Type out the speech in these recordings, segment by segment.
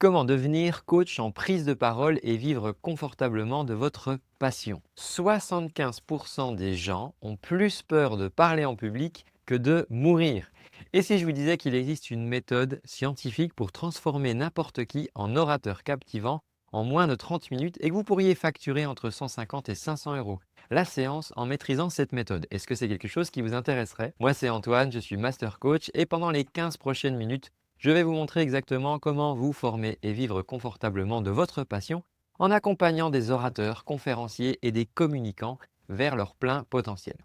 Comment devenir coach en prise de parole et vivre confortablement de votre passion? 75% des gens ont plus peur de parler en public que de mourir. Et si je vous disais qu'il existe une méthode scientifique pour transformer n'importe qui en orateur captivant en moins de 30 minutes et que vous pourriez facturer entre 150 et 500 euros la séance en maîtrisant cette méthode? Est-ce que c'est quelque chose qui vous intéresserait? Moi, c'est Antoine, je suis master coach et pendant les 15 prochaines minutes, je vais vous montrer exactement comment vous former et vivre confortablement de votre passion en accompagnant des orateurs, conférenciers et des communicants vers leur plein potentiel.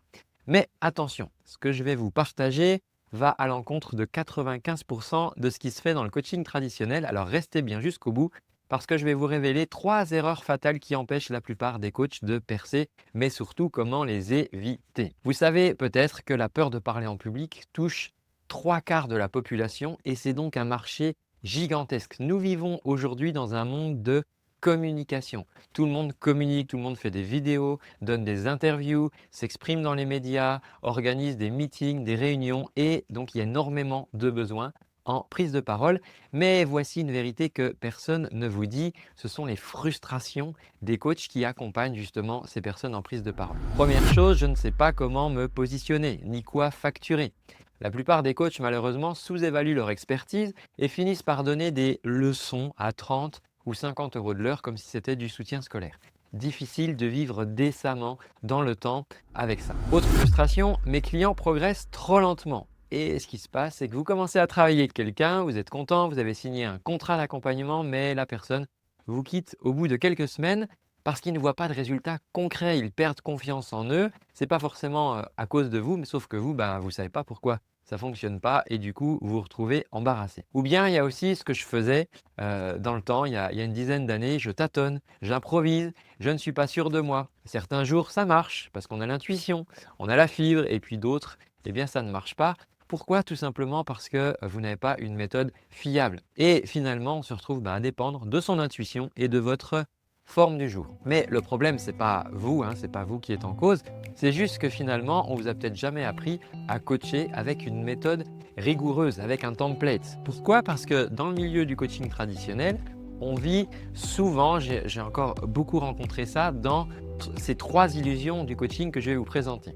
Mais attention, ce que je vais vous partager va à l'encontre de 95% de ce qui se fait dans le coaching traditionnel. Alors restez bien jusqu'au bout parce que je vais vous révéler 3 erreurs fatales qui empêchent la plupart des coachs de percer, mais surtout comment les éviter. Vous savez peut-être que la peur de parler en public touche 3 quarts de la population et c'est donc un marché gigantesque. Nous vivons aujourd'hui dans un monde de communication. Tout le monde communique, tout le monde fait des vidéos, donne des interviews, s'exprime dans les médias, organise des meetings, des réunions et donc il y a énormément de besoins en prise de parole. Mais voici une vérité que personne ne vous dit, ce sont les frustrations des coachs qui accompagnent justement ces personnes en prise de parole. Première chose, je ne sais pas comment me positionner ni quoi facturer. La plupart des coachs, malheureusement, sous-évaluent leur expertise et finissent par donner des leçons à 30 ou 50 euros de l'heure comme si c'était du soutien scolaire. Difficile de vivre décemment dans le temps avec ça. Autre frustration, mes clients progressent trop lentement. Et ce qui se passe, c'est que vous commencez à travailler avec quelqu'un, vous êtes content, vous avez signé un contrat d'accompagnement, mais la personne vous quitte au bout de quelques semaines parce qu'ils ne voient pas de résultats concrets, ils perdent confiance en eux. Ce n'est pas forcément à cause de vous, mais sauf que vous, vous ne savez pas pourquoi ça ne fonctionne pas et du coup, vous vous retrouvez embarrassé. Ou bien, il y a aussi ce que je faisais dans le temps, il y a une dizaine d'années, je tâtonne, j'improvise, je ne suis pas sûr de moi. Certains jours, ça marche parce qu'on a l'intuition, on a la fibre et puis d'autres, eh bien, ça ne marche pas. Pourquoi? Tout simplement parce que vous n'avez pas une méthode fiable. Et finalement, on se retrouve à dépendre de son intuition et de votre forme du jour. Mais le problème, ce n'est pas vous, ce n'est pas vous qui êtes en cause. C'est juste que finalement, on vous a peut-être jamais appris à coacher avec une méthode rigoureuse, avec un template. Pourquoi? Parce que dans le milieu du coaching traditionnel, on vit souvent, j'ai encore beaucoup rencontré ça, dans ces 3 illusions du coaching que je vais vous présenter.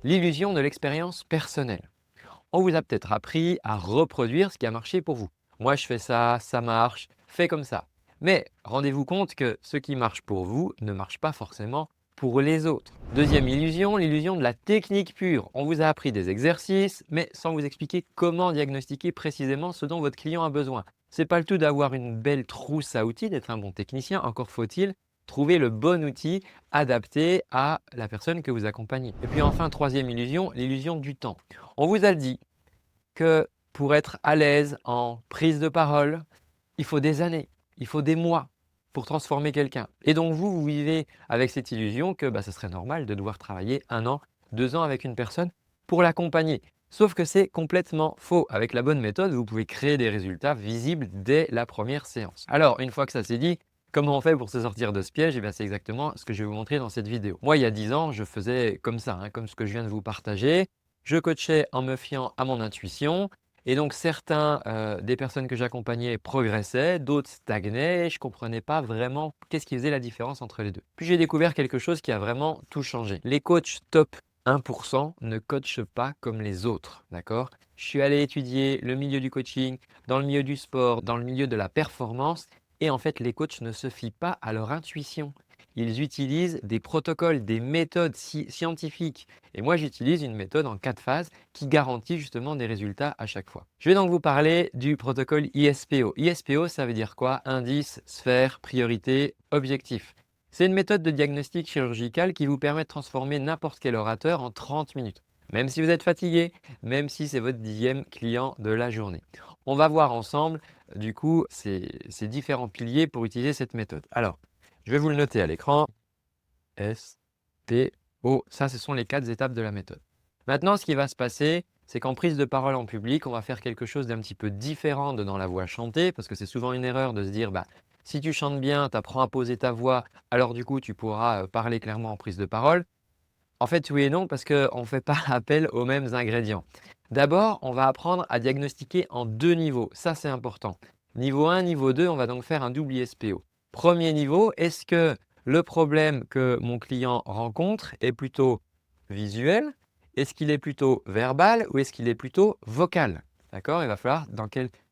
L'illusion de l'expérience personnelle. On vous a peut-être appris à reproduire ce qui a marché pour vous. Moi, je fais ça, ça marche, fais comme ça. Mais rendez-vous compte que ce qui marche pour vous ne marche pas forcément pour les autres. Deuxième illusion, l'illusion de la technique pure. On vous a appris des exercices, mais sans vous expliquer comment diagnostiquer précisément ce dont votre client a besoin. Ce n'est pas le tout d'avoir une belle trousse à outils, d'être un bon technicien, encore faut-il trouver le bon outil adapté à la personne que vous accompagnez. Et puis enfin, troisième illusion, l'illusion du temps. On vous a dit que pour être à l'aise en prise de parole, il faut des années, il faut des mois pour transformer quelqu'un. Et donc vous vivez avec cette illusion que ce serait normal de devoir travailler 1 an, 2 ans avec une personne pour l'accompagner. Sauf que c'est complètement faux. Avec la bonne méthode, vous pouvez créer des résultats visibles dès la première séance. Alors, une fois que ça c'est dit, comment on fait pour se sortir de ce piège? C'est exactement ce que je vais vous montrer dans cette vidéo. Moi, il y a 10 ans, je faisais comme ça, comme ce que je viens de vous partager. Je coachais en me fiant à mon intuition et donc certains des personnes que j'accompagnais progressaient, d'autres stagnaient et je ne comprenais pas vraiment qu'est-ce qui faisait la différence entre les deux. Puis j'ai découvert quelque chose qui a vraiment tout changé. Les coachs top 1% ne coachent pas comme les autres, d'accord? Je suis allé étudier le milieu du coaching, dans le milieu du sport, dans le milieu de la performance et en fait les coachs ne se fient pas à leur intuition. Ils utilisent des protocoles, des méthodes scientifiques. Et moi, j'utilise une méthode en 4 phases qui garantit justement des résultats à chaque fois. Je vais donc vous parler du protocole ISPO. ISPO, ça veut dire quoi? Indice, sphère, priorité, objectif. C'est une méthode de diagnostic chirurgical qui vous permet de transformer n'importe quel orateur en 30 minutes. Même si vous êtes fatigué, même si c'est votre 10e client de la journée. On va voir ensemble, du coup, ces différents piliers pour utiliser cette méthode. Alors, je vais vous le noter à l'écran. S, P, O. Ça, ce sont les 4 étapes de la méthode. Maintenant, ce qui va se passer, c'est qu'en prise de parole en public, on va faire quelque chose d'un petit peu différent de dans la voix chantée, parce que c'est souvent une erreur de se dire, si tu chantes bien, tu apprends à poser ta voix, alors du coup, tu pourras parler clairement en prise de parole. En fait, oui et non, parce qu'on ne fait pas appel aux mêmes ingrédients. D'abord, on va apprendre à diagnostiquer en 2 niveaux. Ça, c'est important. Niveau 1, niveau 2, on va donc faire un double ISPO. Premier niveau, est-ce que le problème que mon client rencontre est plutôt visuel? Est-ce qu'il est plutôt verbal ou est-ce qu'il est plutôt vocal? D'accord? Il va falloir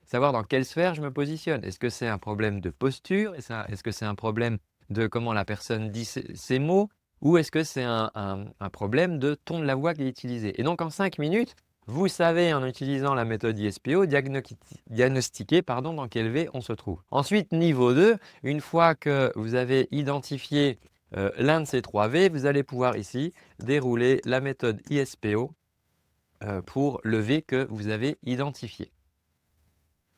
savoir dans quelle sphère je me positionne. Est-ce que c'est un problème de posture? Est-ce que c'est un problème de comment la personne dit ses mots? Ou est-ce que c'est un problème de ton de la voix qui est utilisé? Et donc en 5 minutes, vous savez, en utilisant la méthode ISPO, diagnostiquer dans quel V on se trouve. Ensuite, niveau 2, une fois que vous avez identifié l'un de ces 3 V, vous allez pouvoir ici dérouler la méthode ISPO pour le V que vous avez identifié.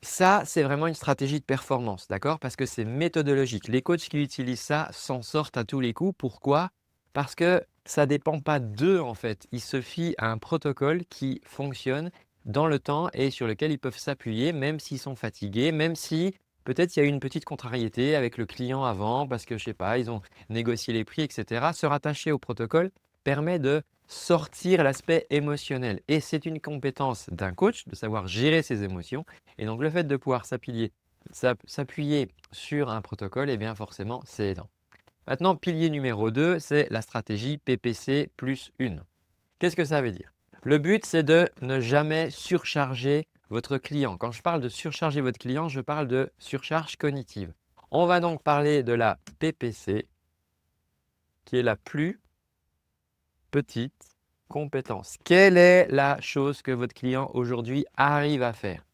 Ça, c'est vraiment une stratégie de performance, d'accord? Parce que c'est méthodologique. Les coachs qui utilisent ça s'en sortent à tous les coups. Pourquoi? Parce que ça ne dépend pas d'eux en fait. Ils se fient à un protocole qui fonctionne dans le temps et sur lequel ils peuvent s'appuyer, même s'ils sont fatigués, même si peut-être il y a eu une petite contrariété avec le client avant, parce que je sais pas, ils ont négocié les prix, etc. Se rattacher au protocole permet de sortir l'aspect émotionnel. Et c'est une compétence d'un coach de savoir gérer ses émotions. Et donc, le fait de pouvoir s'appuyer sur un protocole, eh bien forcément, c'est aidant. Maintenant, pilier numéro 2, c'est la stratégie PPC plus 1. Qu'est-ce que ça veut dire? Le but, c'est de ne jamais surcharger votre client. Quand je parle de surcharger votre client, je parle de surcharge cognitive. On va donc parler de la PPC, qui est la plus petite compétence. Quelle est la chose que votre client aujourd'hui arrive à faire?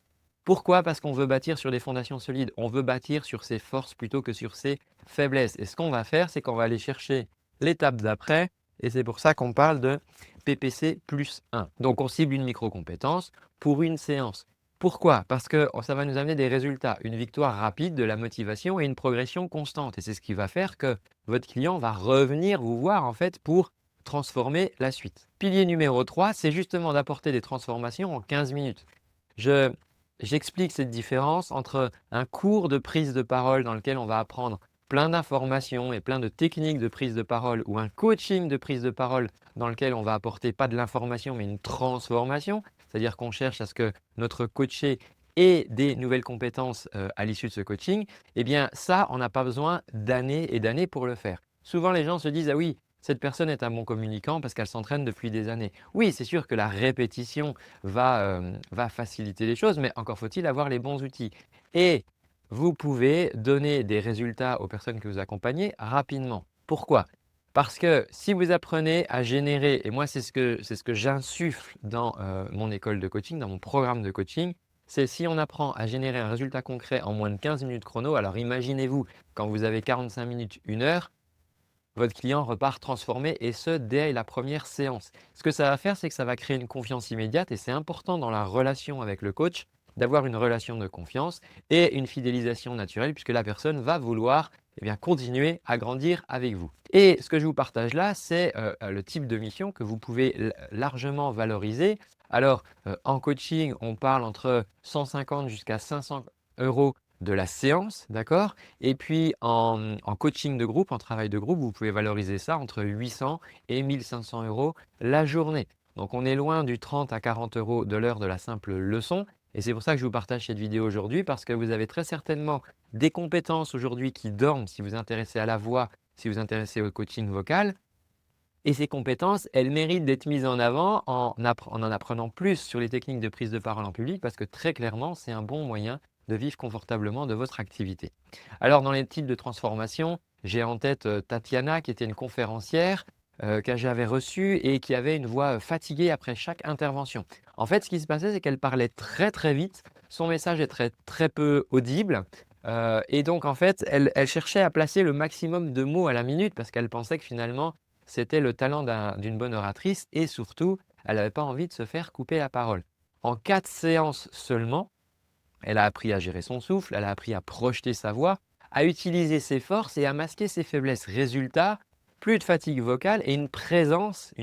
Pourquoi? Parce qu'on veut bâtir sur des fondations solides. On veut bâtir sur ses forces plutôt que sur ses faiblesses. Et ce qu'on va faire, c'est qu'on va aller chercher l'étape d'après. Et c'est pour ça qu'on parle de PPC plus 1. Donc, on cible une micro-compétence pour une séance. Pourquoi? Parce que ça va nous amener des résultats, une victoire rapide, de la motivation et une progression constante. Et c'est ce qui va faire que votre client va revenir vous voir en fait pour transformer la suite. Pilier numéro 3, c'est justement d'apporter des transformations en 15 minutes. J'explique cette différence entre un cours de prise de parole dans lequel on va apprendre plein d'informations et plein de techniques de prise de parole ou un coaching de prise de parole dans lequel on va apporter pas de l'information mais une transformation, c'est-à-dire qu'on cherche à ce que notre coaché ait des nouvelles compétences à l'issue de ce coaching. Eh bien ça, on n'a pas besoin d'années et d'années pour le faire. Souvent les gens se disent: ah oui, cette personne est un bon communicant parce qu'elle s'entraîne depuis des années. Oui, c'est sûr que la répétition va faciliter les choses, mais encore faut-il avoir les bons outils. Et vous pouvez donner des résultats aux personnes que vous accompagnez rapidement. Pourquoi? Parce que si vous apprenez à générer, et moi c'est ce que j'insuffle dans mon école de coaching, dans mon programme de coaching, c'est si on apprend à générer un résultat concret en moins de 15 minutes chrono, alors imaginez-vous quand vous avez 45 minutes, 1 heure, votre client repart transformé et ce, dès la première séance. Ce que ça va faire, c'est que ça va créer une confiance immédiate et c'est important dans la relation avec le coach d'avoir une relation de confiance et une fidélisation naturelle puisque la personne va vouloir continuer à grandir avec vous. Et ce que je vous partage là, c'est le type de mission que vous pouvez largement valoriser. Alors, en coaching, on parle entre 150 jusqu'à 500 euros de la séance, d'accord? Et puis en coaching de groupe, en travail de groupe, vous pouvez valoriser ça entre 800 et 1500 euros la journée. Donc on est loin du 30 à 40 euros de l'heure de la simple leçon. Et c'est pour ça que je vous partage cette vidéo aujourd'hui parce que vous avez très certainement des compétences aujourd'hui qui dorment si vous vous intéressez à la voix, si vous vous intéressez au coaching vocal. Et ces compétences, elles méritent d'être mises en avant en apprenant plus sur les techniques de prise de parole en public parce que très clairement, c'est un bon moyen de vivre confortablement de votre activité. Alors, dans les types de transformation, j'ai en tête Tatiana qui était une conférencière que j'avais reçue et qui avait une voix fatiguée après chaque intervention. En fait, ce qui se passait, c'est qu'elle parlait très très vite, son message est très peu audible. Et donc, en fait, elle cherchait à placer le maximum de mots à la minute parce qu'elle pensait que finalement, c'était le talent d'une bonne oratrice et surtout, elle n'avait pas envie de se faire couper la parole. En 4 séances seulement, elle a appris à gérer son souffle, elle a appris à projeter sa voix, à utiliser ses forces et à masquer ses faiblesses. Résultat, plus de fatigue vocale et une présence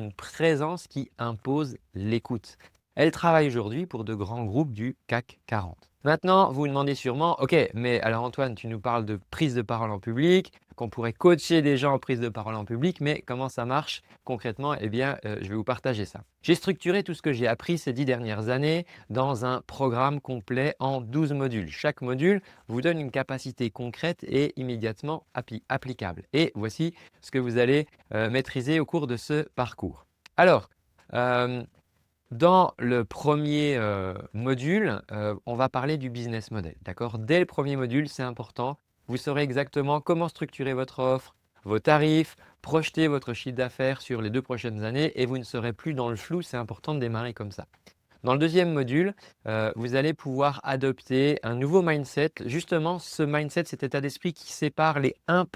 qui impose l'écoute. Elle travaille aujourd'hui pour de grands groupes du CAC 40. Maintenant, vous vous demandez sûrement, OK, mais alors Antoine, tu nous parles de prise de parole en public, qu'on pourrait coacher des gens en prise de parole en public, mais comment ça marche concrètement? Eh bien, je vais vous partager ça. J'ai structuré tout ce que j'ai appris ces 10 dernières années dans un programme complet en 12 modules. Chaque module vous donne une capacité concrète et immédiatement applicable. Et voici ce que vous allez maîtriser au cours de ce parcours. Alors, euh, dans le premier module, on va parler du business model, d'accord? Dès le premier module, c'est important. Vous saurez exactement comment structurer votre offre, vos tarifs, projeter votre chiffre d'affaires sur les 2 prochaines années et vous ne serez plus dans le flou. C'est important de démarrer comme ça. Dans le deuxième module, vous allez pouvoir adopter un nouveau mindset. Justement, ce mindset, cet état d'esprit qui sépare les 1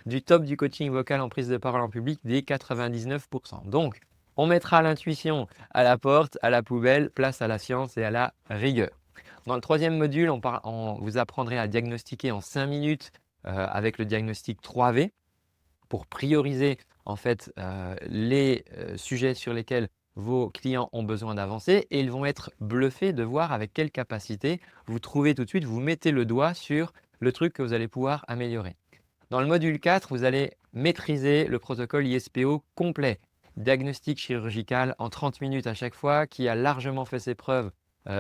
du top du coaching vocal en prise de parole en public des 99 Donc, on mettra l'intuition à la porte, à la poubelle, place à la science et à la rigueur. Dans le troisième module, vous apprendrez à diagnostiquer en 5 minutes avec le diagnostic 3V pour prioriser en fait les sujets sur lesquels vos clients ont besoin d'avancer et ils vont être bluffés de voir avec quelle capacité vous trouvez tout de suite, vous mettez le doigt sur le truc que vous allez pouvoir améliorer. Dans le module 4, vous allez maîtriser le protocole ISPO complet, diagnostic chirurgical en 30 minutes à chaque fois, qui a largement fait ses preuves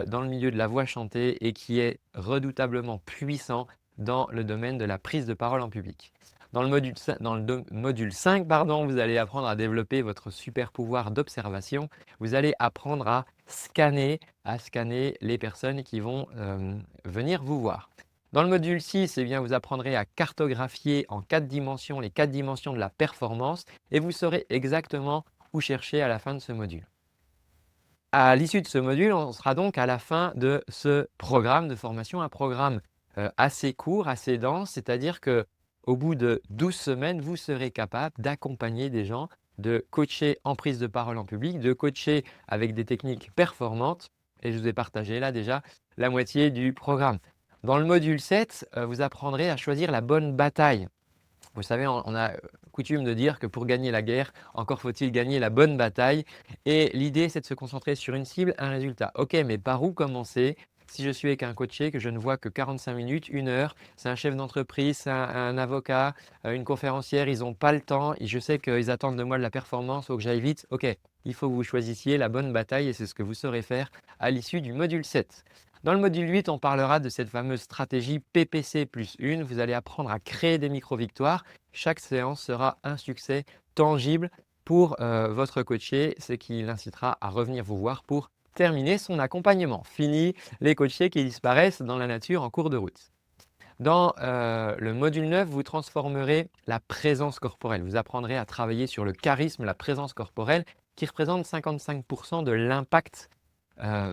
dans le milieu de la voix chantée et qui est redoutablement puissant dans le domaine de la prise de parole en public. Dans le module 5, vous allez apprendre à développer votre super pouvoir d'observation. Vous allez apprendre à scanner les personnes qui vont venir vous voir. Dans le module 6, eh bien, vous apprendrez à cartographier en 4 dimensions les 4 dimensions de la performance et vous saurez exactement où chercher à la fin de ce module. À l'issue de ce module, on sera donc à la fin de ce programme de formation, un programme assez court, assez dense, c'est-à-dire qu'au bout de 12 semaines, vous serez capable d'accompagner des gens, de coacher en prise de parole en public, de coacher avec des techniques performantes. Et je vous ai partagé là déjà la moitié du programme. Dans le module 7, vous apprendrez à choisir la bonne bataille. Vous savez, on a coutume de dire que pour gagner la guerre, encore faut-il gagner la bonne bataille. Et l'idée, c'est de se concentrer sur une cible, un résultat. Ok, mais par où commencer si je suis avec un coaché que je ne vois que 45 minutes, 1 heure, c'est un chef d'entreprise, c'est un avocat, une conférencière, ils n'ont pas le temps, et je sais qu'ils attendent de moi de la performance, il faut que j'aille vite. Ok, il faut que vous choisissiez la bonne bataille et c'est ce que vous saurez faire à l'issue du module 7. Dans le module 8, on parlera de cette fameuse stratégie PPC plus 1. Vous allez apprendre à créer des micro-victoires. Chaque séance sera un succès tangible pour votre coaché, ce qui l'incitera à revenir vous voir pour terminer son accompagnement. Fini les coachés qui disparaissent dans la nature en cours de route. Dans le module 9, vous transformerez la présence corporelle. Vous apprendrez à travailler sur le charisme, la présence corporelle, qui représente 55% de l'impact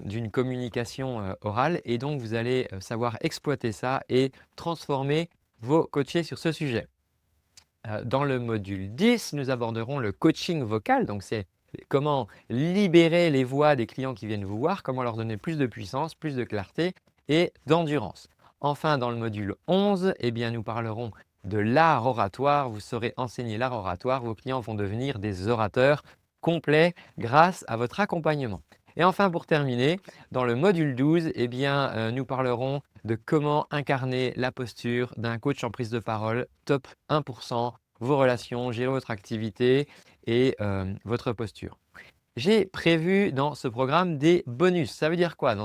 d'une communication orale. Et donc, vous allez savoir exploiter ça et transformer vos coachés sur ce sujet. Dans le module 10, nous aborderons le coaching vocal. Donc, c'est comment libérer les voix des clients qui viennent vous voir, comment leur donner plus de puissance, plus de clarté et d'endurance. Enfin, dans le module 11, eh bien, nous parlerons de l'art oratoire. Vous saurez enseigner l'art oratoire. Vos clients vont devenir des orateurs complets grâce à votre accompagnement. Et enfin, pour terminer, dans le module 12, eh bien, nous parlerons de comment incarner la posture d'un coach en prise de parole top 1%, vos relations, gérer votre activité et votre posture. J'ai prévu dans ce programme des bonus. Ça veut dire quoi?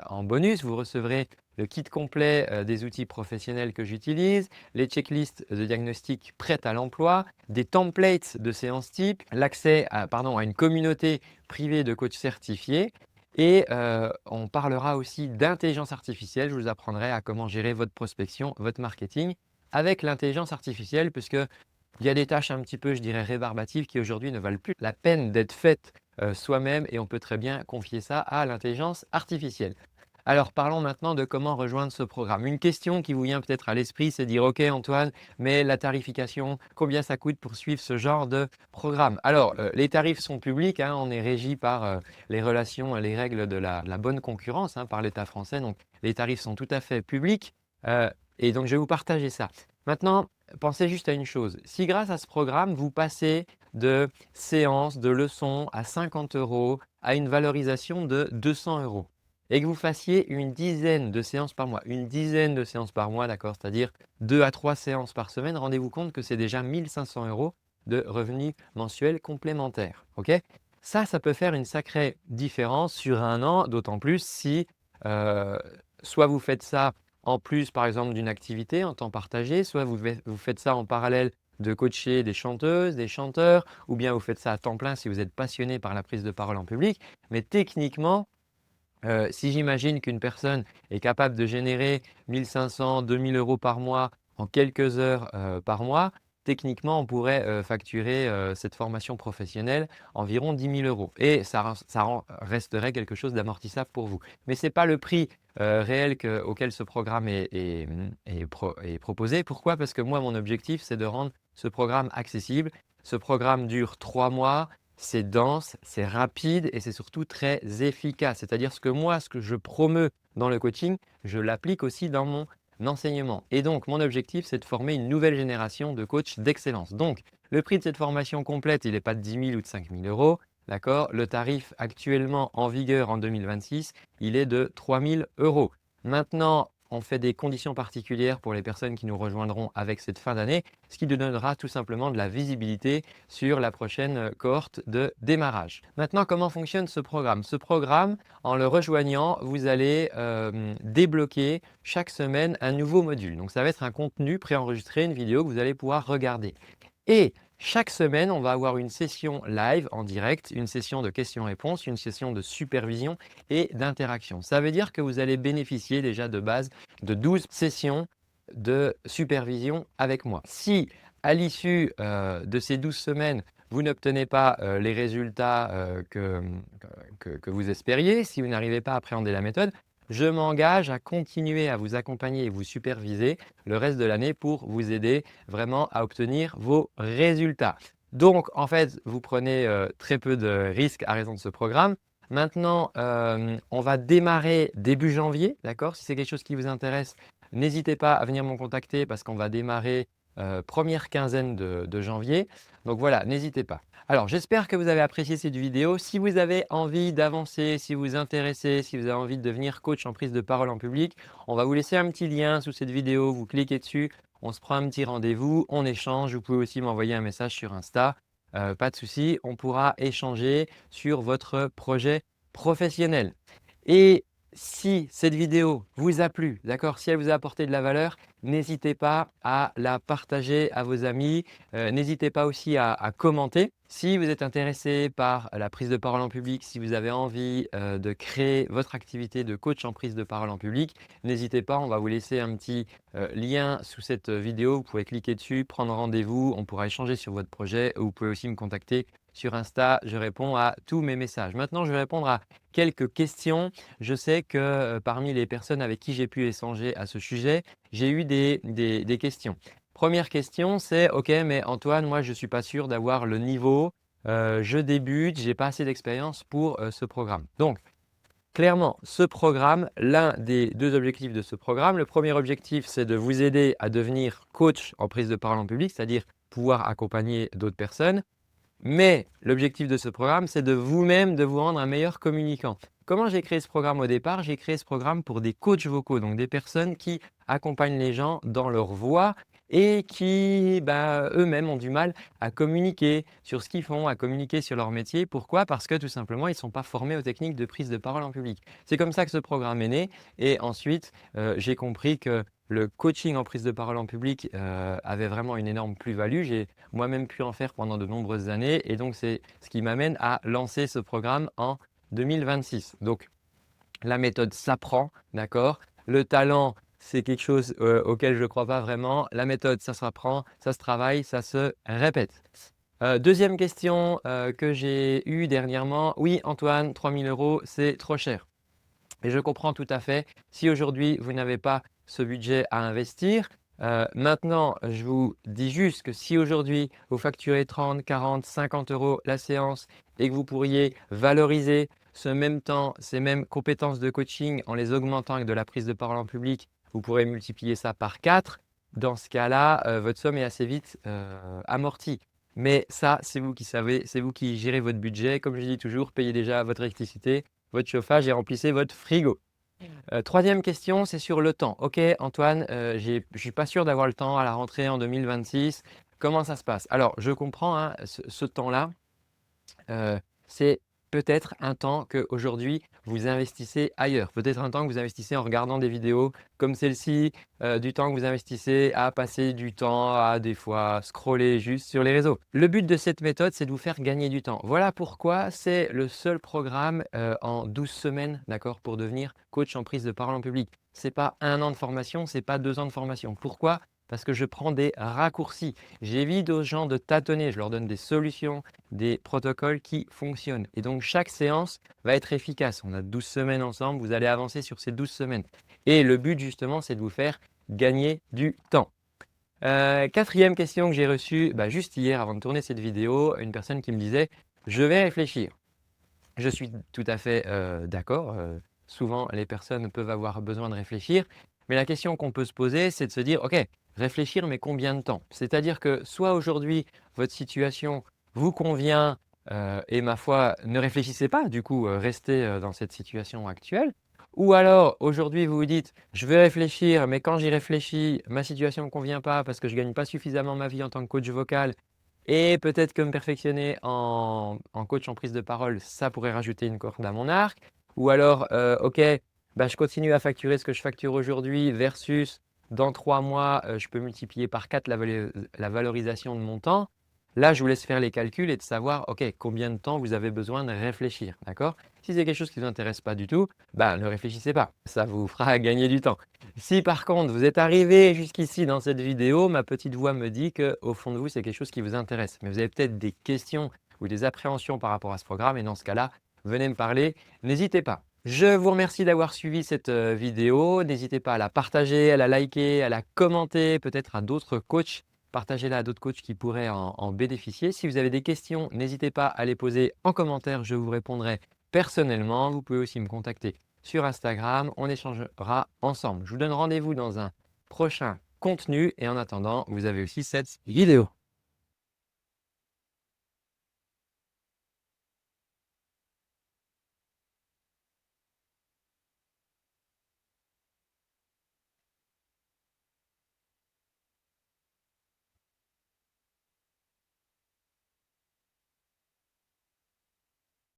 En bonus, vous recevrez le kit complet des outils professionnels que j'utilise, les checklists de diagnostic prêtes à l'emploi, des templates de séances type, l'accès à une communauté privée de coachs certifiés et on parlera aussi d'intelligence artificielle. Je vous apprendrai à comment gérer votre prospection, votre marketing avec l'intelligence artificielle puisque il y a des tâches un petit peu, je dirais, rébarbatives qui aujourd'hui ne valent plus la peine d'être faites soi-même et on peut très bien confier ça à l'intelligence artificielle. Alors parlons maintenant de comment rejoindre ce programme. Une question qui vous vient peut-être à l'esprit, c'est de dire OK Antoine, mais la tarification, combien ça coûte pour suivre ce genre de programme? Alors les tarifs sont publics, hein, on est régi par les relations, les règles de la bonne concurrence par l'État français, donc les tarifs sont tout à fait publics et donc je vais vous partager ça. Maintenant, pensez juste à une chose, si grâce à ce programme, vous passez de séances, de leçons à 50 € à une valorisation de 200 €, et que vous fassiez une dizaine de séances par mois, une dizaine de séances par mois, d'accord, c'est-à-dire 2 à 3 séances par semaine, rendez-vous compte que c'est déjà 1 500 € de revenus mensuels complémentaires. OK? Ça peut faire une sacrée différence sur un an, d'autant plus si euh, soit vous faites ça en plus, par exemple, d'une activité en temps partagé, soit vous faites ça en parallèle de coacher des chanteuses, des chanteurs, ou bien vous faites ça à temps plein si vous êtes passionné par la prise de parole en public. Mais techniquement, si j'imagine qu'une personne est capable de générer 1 500, 2 000 € par mois en quelques heures par mois, techniquement, on pourrait facturer cette formation professionnelle environ 10 000 € et resterait quelque chose d'amortissable pour vous. Mais ce n'est pas le prix réel auquel ce programme est proposé. Pourquoi? Parce que moi, mon objectif, c'est de rendre ce programme accessible. Ce programme dure 3 mois. C'est dense, c'est rapide et c'est surtout très efficace. C'est-à-dire ce que je promeus dans le coaching, je l'applique aussi dans mon enseignement. Et donc, mon objectif, c'est de former une nouvelle génération de coachs d'excellence. Donc, le prix de cette formation complète, il n'est pas de 10 000 ou de 5 000 €. D'accord? Le tarif actuellement en vigueur en 2026, il est de 3 000 €. Maintenant, on fait des conditions particulières pour les personnes qui nous rejoindront avec cette fin d'année, ce qui nous donnera tout simplement de la visibilité sur la prochaine cohorte de démarrage. Maintenant, comment fonctionne ce programme? Ce programme, en le rejoignant, vous allez débloquer chaque semaine un nouveau module. Donc, ça va être un contenu préenregistré, une vidéo que vous allez pouvoir regarder. Et chaque semaine, on va avoir une session live en direct, une session de questions-réponses, une session de supervision et d'interaction. Ça veut dire que vous allez bénéficier déjà de base de 12 sessions de supervision avec moi. Si à l'issue de ces 12 semaines, vous n'obtenez pas les résultats que vous espériez, si vous n'arrivez pas à appréhender la méthode, je m'engage à continuer à vous accompagner et vous superviser le reste de l'année pour vous aider vraiment à obtenir vos résultats. Donc, en fait, vous prenez très peu de risques à raison de ce programme. Maintenant, on va démarrer début janvier, d'accord? Si c'est quelque chose qui vous intéresse, n'hésitez pas à venir me contacter parce qu'on va démarrer première quinzaine de janvier. Donc voilà, n'hésitez pas. Alors, j'espère que vous avez apprécié cette vidéo. Si vous avez envie d'avancer, si vous vous intéressez, si vous avez envie de devenir coach en prise de parole en public, on va vous laisser un petit lien sous cette vidéo. Vous cliquez dessus, on se prend un petit rendez-vous, on échange. Vous pouvez aussi m'envoyer un message sur Insta. Pas de souci, on pourra échanger sur votre projet professionnel. Et si cette vidéo vous a plu, d'accord, si elle vous a apporté de la valeur, n'hésitez pas à la partager à vos amis. N'hésitez pas aussi à commenter. Si vous êtes intéressé par la prise de parole en public, si vous avez envie de créer votre activité de coach en prise de parole en public, n'hésitez pas, on va vous laisser un petit lien sous cette vidéo. Vous pouvez cliquer dessus, prendre rendez-vous, on pourra échanger sur votre projet. Vous pouvez aussi me contacter sur Insta, je réponds à tous mes messages. Maintenant, je vais répondre à quelques questions. Je sais que parmi les personnes avec qui j'ai pu échanger à ce sujet, j'ai eu des questions. Première question, c'est: OK, mais Antoine, moi, je ne suis pas sûr d'avoir le niveau. Je débute, je n'ai pas assez d'expérience pour ce programme. Donc, clairement, ce programme, l'un des deux objectifs de ce programme, le premier objectif, c'est de vous aider à devenir coach en prise de parole en public, c'est-à-dire pouvoir accompagner d'autres personnes. Mais l'objectif de ce programme, c'est de vous-même de vous rendre un meilleur communicant. Comment j'ai créé ce programme au départ? J'ai créé ce programme pour des coachs vocaux, donc des personnes qui accompagnent les gens dans leur voix et qui eux-mêmes ont du mal à communiquer sur ce qu'ils font, à communiquer sur leur métier. Pourquoi? Parce que tout simplement, ils ne sont pas formés aux techniques de prise de parole en public. C'est comme ça que ce programme est né et ensuite, j'ai compris que le coaching en prise de parole en public avait vraiment une énorme plus-value. J'ai moi-même pu en faire pendant de nombreuses années et donc c'est ce qui m'amène à lancer ce programme en 2026. Donc la méthode s'apprend, d'accord? Le talent, c'est quelque chose auquel je ne crois pas vraiment. La méthode, ça s'apprend, ça se travaille, ça se répète. Deuxième question que j'ai eue dernièrement. Oui, Antoine, 3 000 €, c'est trop cher. Et je comprends tout à fait. Si aujourd'hui, vous n'avez pas ce budget à investir, maintenant, je vous dis juste que si aujourd'hui, vous facturez 30, 40, 50 € la séance et que vous pourriez valoriser ce même temps, ces mêmes compétences de coaching en les augmentant avec de la prise de parole en public, vous pourrez multiplier ça par 4. Dans ce cas-là, votre somme est assez vite amortie. Mais ça, c'est vous qui savez, c'est vous qui gérez votre budget. Comme je dis toujours, payez déjà votre électricité votre chauffage et remplissez votre frigo. Troisième question, c'est sur le temps. OK Antoine, je ne suis pas sûr d'avoir le temps à la rentrée en 2026. Comment ça se passe? Alors je comprends, hein, ce temps-là, c'est peut-être un temps qu'aujourd'hui vous investissez ailleurs. Peut-être un temps que vous investissez en regardant des vidéos comme celle-ci, du temps que vous investissez à passer du temps à des fois scroller juste sur les réseaux. Le but de cette méthode, c'est de vous faire gagner du temps. Voilà pourquoi c'est le seul programme, en 12 semaines, d'accord, pour devenir coach en prise de parole en public. C'est pas 1 an de formation, c'est pas 2 ans de formation. Pourquoi? Parce que je prends des raccourcis. J'évite aux gens de tâtonner, je leur donne des solutions, des protocoles qui fonctionnent. Et donc, chaque séance va être efficace. On a 12 semaines ensemble, vous allez avancer sur ces 12 semaines. Et le but, justement, c'est de vous faire gagner du temps. Quatrième question que j'ai reçue juste hier avant de tourner cette vidéo, une personne qui me disait: «Je vais réfléchir». Je suis tout à fait d'accord. Souvent, les personnes peuvent avoir besoin de réfléchir. Mais la question qu'on peut se poser, c'est de se dire: «OK, réfléchir, mais combien de temps?» C'est-à-dire que soit aujourd'hui, votre situation vous convient et ma foi, ne réfléchissez pas, du coup, restez dans cette situation actuelle. Ou alors, aujourd'hui, vous vous dites: «Je vais réfléchir, mais quand j'y réfléchis, ma situation ne me convient pas parce que je ne gagne pas suffisamment ma vie en tant que coach vocal et peut-être que me perfectionner en coach en prise de parole, ça pourrait rajouter une corde à mon arc. Ou alors, OK, je continue à facturer ce que je facture aujourd'hui versus dans 3 mois, je peux multiplier par 4 la valorisation de mon temps. Là, je vous laisse faire les calculs et de savoir, OK, combien de temps vous avez besoin de réfléchir, d'accord? Si c'est quelque chose qui ne vous intéresse pas du tout, ne réfléchissez pas, ça vous fera gagner du temps. Si par contre vous êtes arrivé jusqu'ici dans cette vidéo, ma petite voix me dit qu'au fond de vous, c'est quelque chose qui vous intéresse. Mais vous avez peut-être des questions ou des appréhensions par rapport à ce programme et dans ce cas-là, venez me parler, n'hésitez pas. Je vous remercie d'avoir suivi cette vidéo. N'hésitez pas à la partager, à la liker, à la commenter, peut-être à d'autres coachs. Partagez-la à d'autres coachs qui pourraient en bénéficier. Si vous avez des questions, n'hésitez pas à les poser en commentaire, je vous répondrai personnellement. Vous pouvez aussi me contacter sur Instagram. On échangera ensemble. Je vous donne rendez-vous dans un prochain contenu et en attendant, vous avez aussi cette vidéo.